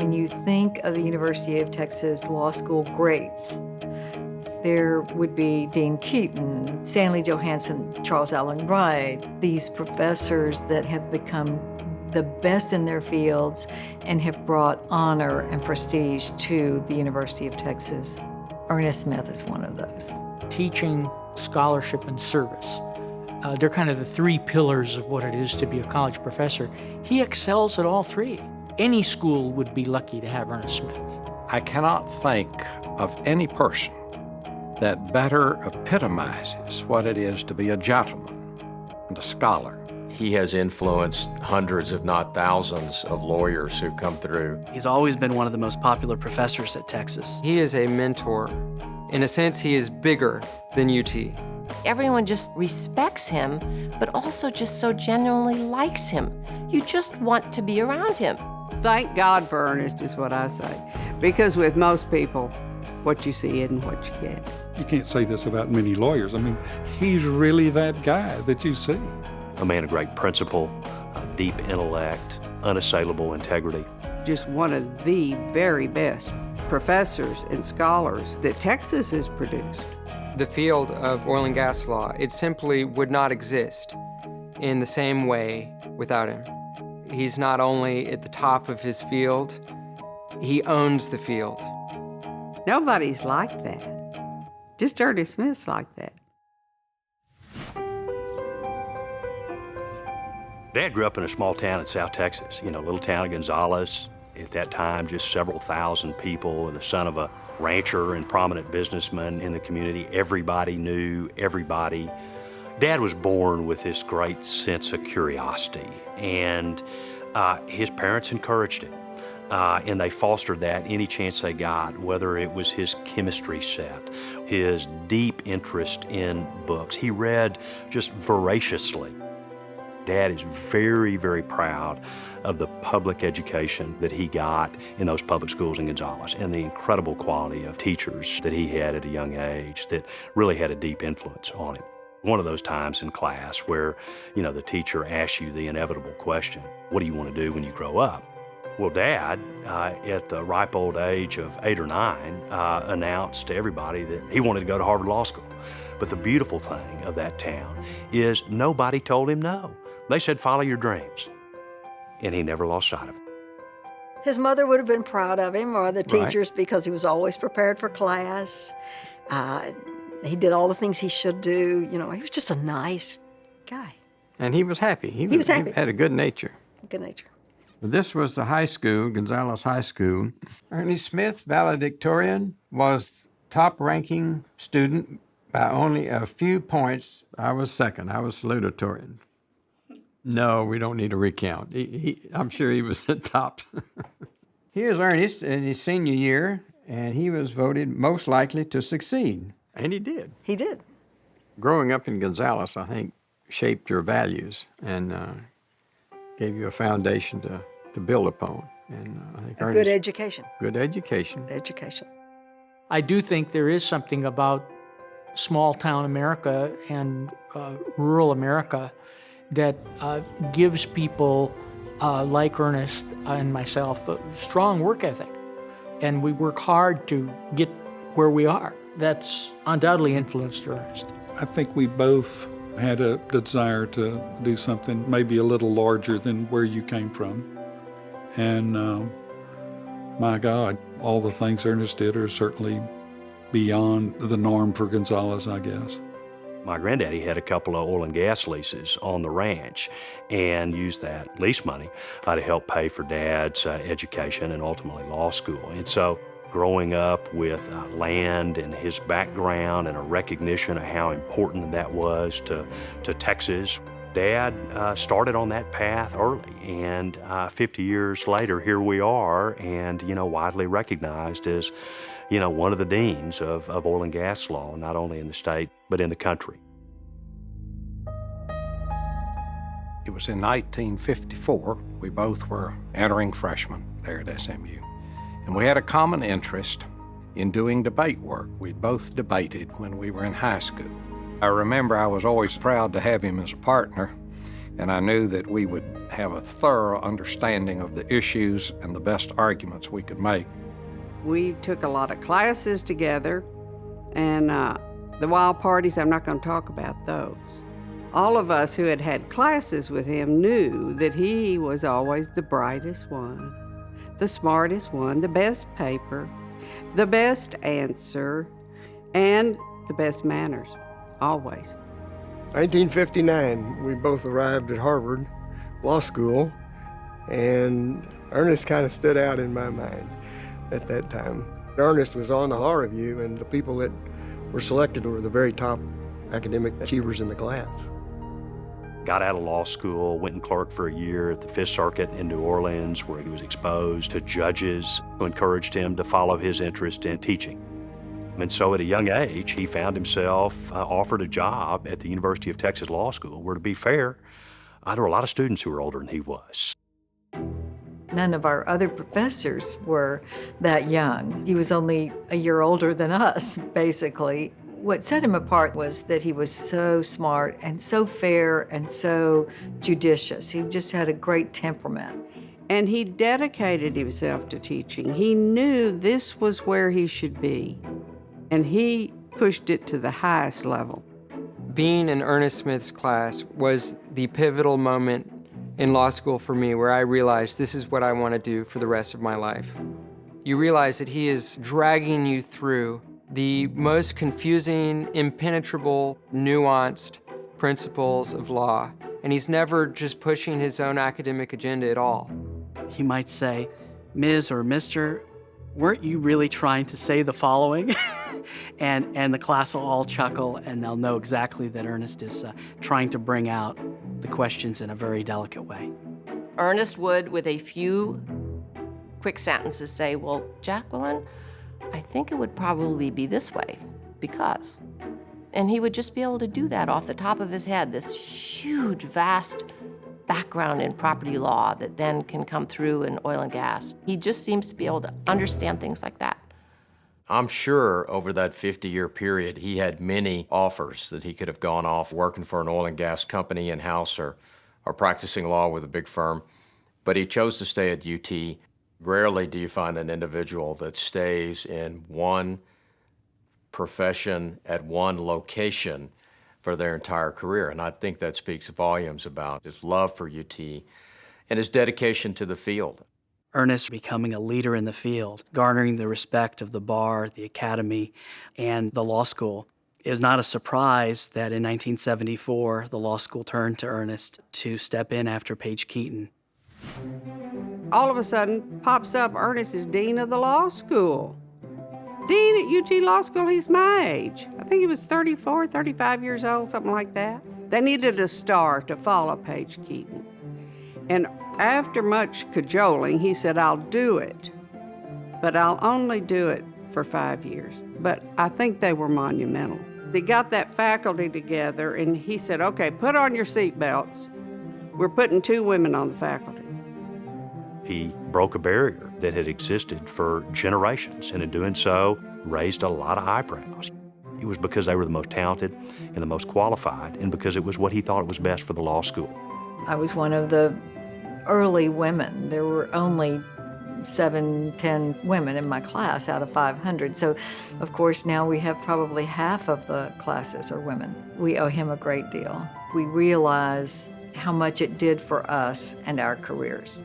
when you think of the University of Texas law school greats, there would be Dean Keaton, Stanley Johansson, Charles Allen Wright, these professors that have become the best in their fields and have brought honor and prestige to the University of Texas. Ernest Smith is one of those. Teaching, scholarship, and service. They're kind of the three pillars of what it is to be a college professor. He excels at all three. Any school would be lucky to have Ernest Smith. I cannot think of any person that better epitomizes what it is to be a gentleman and a scholar. He has influenced hundreds, if not thousands, of lawyers who come through. He's always been one of the most popular professors at Texas. He is a mentor. In a sense, he is bigger than UT. Everyone just respects him, but also just so genuinely likes him. You just want to be around him. Thank God for Ernest is what I say. Because with most people, what you see isn't what you get. You can't say this about many lawyers. I mean, he's really that guy that you see. A man of great principle, deep intellect, unassailable integrity. Just one of the very best professors and scholars that Texas has produced. The field of oil and gas law, it simply would not exist in the same way without him. He's not only at the top of his field, he owns the field. Nobody's like that. Just Ernest Smith's like that. Dad grew up in a small town in South Texas, a little town of Gonzales. At that time, just several thousand people, the son of a rancher and prominent businessman in the community. Everybody knew everybody. Dad was born with this great sense of curiosity, and his parents encouraged it. And they fostered that any chance they got, whether it was his chemistry set, his deep interest in books. He read just voraciously. Dad is very, very proud of the public education that he got in those public schools in Gonzales and the incredible quality of teachers that he had at a young age that really had a deep influence on him. One of those times in class where, the teacher asks you the inevitable question, what do you want to do when you grow up? Well, Dad, at the ripe old age of 8 or 9, announced to everybody that he wanted to go to Harvard Law School. But the beautiful thing of that town is nobody told him no. They said, follow your dreams. And he never lost sight of it. His mother would have been proud of him, or the teachers, because he was always prepared for class. He did all the things he should do. He was just a nice guy. And he was happy. He was happy. He had a good nature. Good nature. This was the high school, Gonzales High School. Ernest Smith, valedictorian, was top-ranking student by only a few points. I was second. I was salutatorian. No, we don't need a recount. I'm sure he was the top. Here's Ernest in his senior year, and he was voted most likely to succeed. And he did. He did. Growing up in Gonzales, I think, shaped your values and gave you a foundation to build upon. And I think Ernest, good education. Good education. Good education. I do think there is something about small-town America and rural America that gives people like Ernest and myself a strong work ethic. And we work hard to get where we are. That's undoubtedly influenced Ernest. I think we both had a desire to do something maybe a little larger than where you came from. And my God, all the things Ernest did are certainly beyond the norm for Gonzales, I guess. My granddaddy had a couple of oil and gas leases on the ranch and used that lease money to help pay for Dad's education and ultimately law school. And so growing up with land and his background and a recognition of how important that was to Texas, Dad started on that path early. And 50 years later, here we are, and, widely recognized as, one of the deans of oil and gas law, not only in the state, but in the country. It was in 1954. We both were entering freshmen there at SMU. And we had a common interest in doing debate work. We'd both debated when we were in high school. I remember I was always proud to have him as a partner, and I knew that we would have a thorough understanding of the issues and the best arguments we could make. We took a lot of classes together, and the wild parties, I'm not going to talk about those. All of us who had had classes with him knew that he was always the brightest one, the smartest one, the best paper, the best answer, and the best manners, always. 1959, we both arrived at Harvard Law School, and Ernest kind of stood out in my mind at that time. Ernest was on the law review, and the people that were selected were the very top academic achievers in the class. Got out of law school, went and clerked for a year at the Fifth Circuit in New Orleans, where he was exposed to judges who encouraged him to follow his interest in teaching. And so at a young age, he found himself offered a job at the University of Texas Law School, where, to be fair, there were a lot of students who were older than he was. None of our other professors were that young. He was only a year older than us, basically. What set him apart was that he was so smart and so fair and so judicious. He just had a great temperament. And he dedicated himself to teaching. He knew this was where he should be, and he pushed it to the highest level. Being in Ernest Smith's class was the pivotal moment in law school for me, where I realized this is what I want to do for the rest of my life. You realize that he is dragging you through the most confusing, impenetrable, nuanced principles of law, and he's never just pushing his own academic agenda at all. He might say, Ms. or Mr., weren't you really trying to say the following? and the class will all chuckle, and they'll know exactly that Ernest is trying to bring out the questions in a very delicate way. Ernest would, with a few quick sentences, say, well, Jacqueline, I think it would probably be this way, because. And he would just be able to do that off the top of his head, this huge, vast background in property law that then can come through in oil and gas. He just seems to be able to understand things like that. I'm sure over that 50-year period, he had many offers that he could have gone off working for an oil and gas company in-house or practicing law with a big firm. But he chose to stay at UT. Rarely do you find an individual that stays in one profession at one location for their entire career. And I think that speaks volumes about his love for UT and his dedication to the field. Ernest becoming a leader in the field, garnering the respect of the bar, the academy, and the law school. It was not a surprise that in 1974, the law school turned to Ernest to step in after Paige Keaton. All of a sudden, pops up, Ernest is dean of the law school. Dean at UT Law School, he's my age. I think he was 34, 35 years old, something like that. They needed a star to follow Paige Keaton. And after much cajoling, he said, I'll do it, but I'll only do it for 5 years. But I think they were monumental. They got that faculty together, and he said, okay, put on your seatbelts. We're putting 2 women on the faculty. He broke a barrier that had existed for generations, and in doing so, raised a lot of eyebrows. It was because they were the most talented and the most qualified, and because it was what he thought was best for the law school. I was one of the early women. There were only 7, 10 women in my class out of 500. So, of course, now we have probably half of the classes are women. We owe him a great deal. We realize how much it did for us and our careers.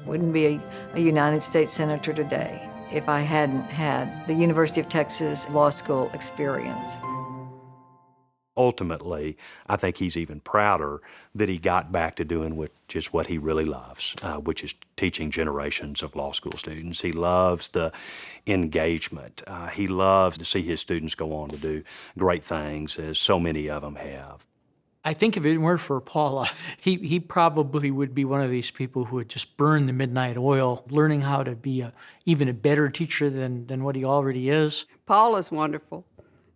Wouldn't be a United States Senator today if I hadn't had the University of Texas Law School experience. Ultimately, I think he's even prouder that he got back to doing just what he really loves, which is teaching generations of law school students. He loves the engagement. He loves to see his students go on to do great things, as so many of them have. I think if it weren't for Paula, he probably would be one of these people who would just burn the midnight oil, learning how to be even a better teacher than what he already is. Paula's wonderful,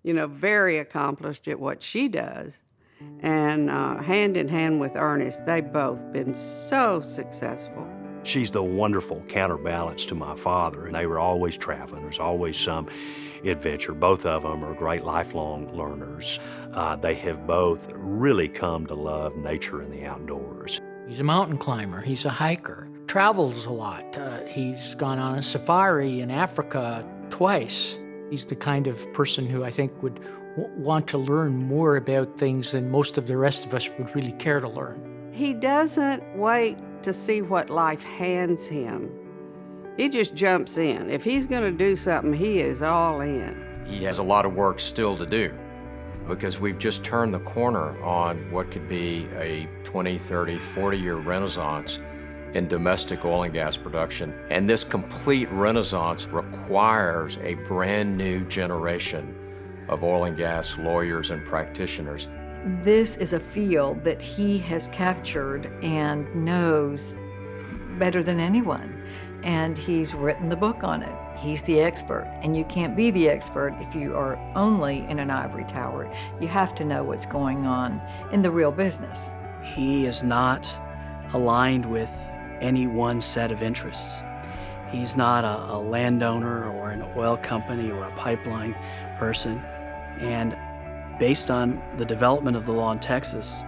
very accomplished at what she does. And hand in hand with Ernest, they've both been so successful. She's the wonderful counterbalance to my father, and they were always traveling. There's always some adventure. Both of them are great lifelong learners. They have both really come to love nature and the outdoors. He's a mountain climber, he's a hiker, travels a lot. He's gone on a safari in Africa twice. He's the kind of person who I think would want to learn more about things than most of the rest of us would really care to learn. He doesn't wait to see what life hands him. He just jumps in. If he's going to do something, he is all in. He has a lot of work still to do because we've just turned the corner on what could be a 20, 30, 40-year renaissance in domestic oil and gas production. And this complete renaissance requires a brand new generation of oil and gas lawyers and practitioners. This is a field that he has captured and knows better than anyone. And he's written the book on it. He's the expert, and you can't be the expert if you are only in an ivory tower. You have to know what's going on in the real business. He is not aligned with any one set of interests. He's not a landowner or an oil company or a pipeline person. And based on the development of the law in Texas,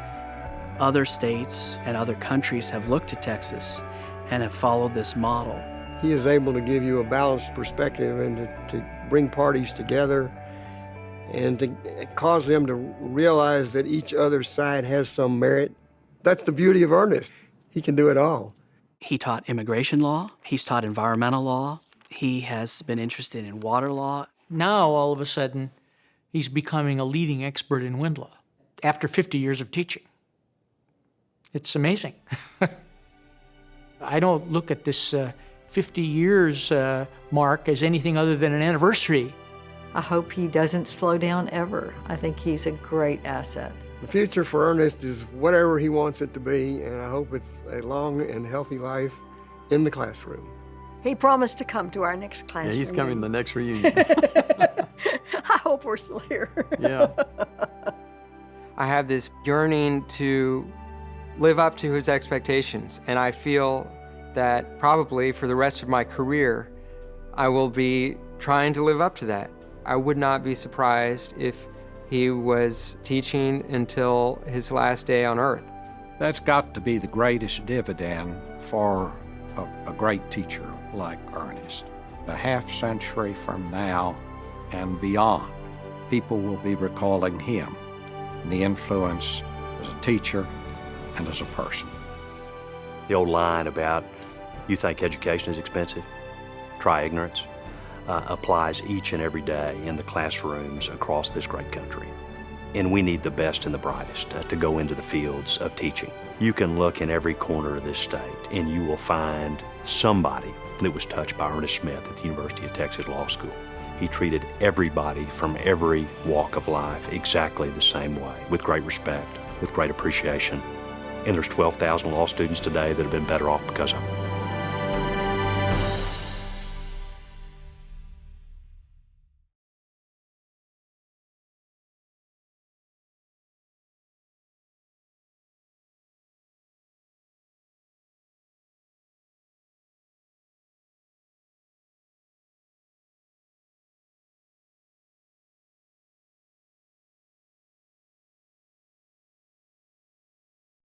other states and other countries have looked to Texas and have followed this model. He is able to give you a balanced perspective and to bring parties together and to cause them to realize that each other's side has some merit. That's the beauty of Ernest. He can do it all. He taught immigration law. He's taught environmental law. He has been interested in water law. Now, all of a sudden, he's becoming a leading expert in wind law after 50 years of teaching. It's amazing. I don't look at this 50 years mark as anything other than an anniversary. I hope he doesn't slow down ever. I think he's a great asset. The future for Ernest is whatever he wants it to be, and I hope it's a long and healthy life in the classroom. He promised to come to our next class Yeah, he's reunion. coming to the next reunion. I hope we're still here. Yeah. I have this yearning to live up to his expectations, and I feel that probably for the rest of my career, I will be trying to live up to that. I would not be surprised if he was teaching until his last day on earth. That's got to be the greatest dividend for a great teacher like Ernest. A half century from now and beyond, people will be recalling him and the influence as a teacher and as a person. The old line about, you think education is expensive? Try ignorance, applies each and every day in the classrooms across this great country. And we need the best and the brightest to go into the fields of teaching. You can look in every corner of this state and you will find somebody that was touched by Ernest Smith at the University of Texas Law School. He treated everybody from every walk of life exactly the same way, with great respect, with great appreciation. And there's 12,000 law students today that have been better off because of it.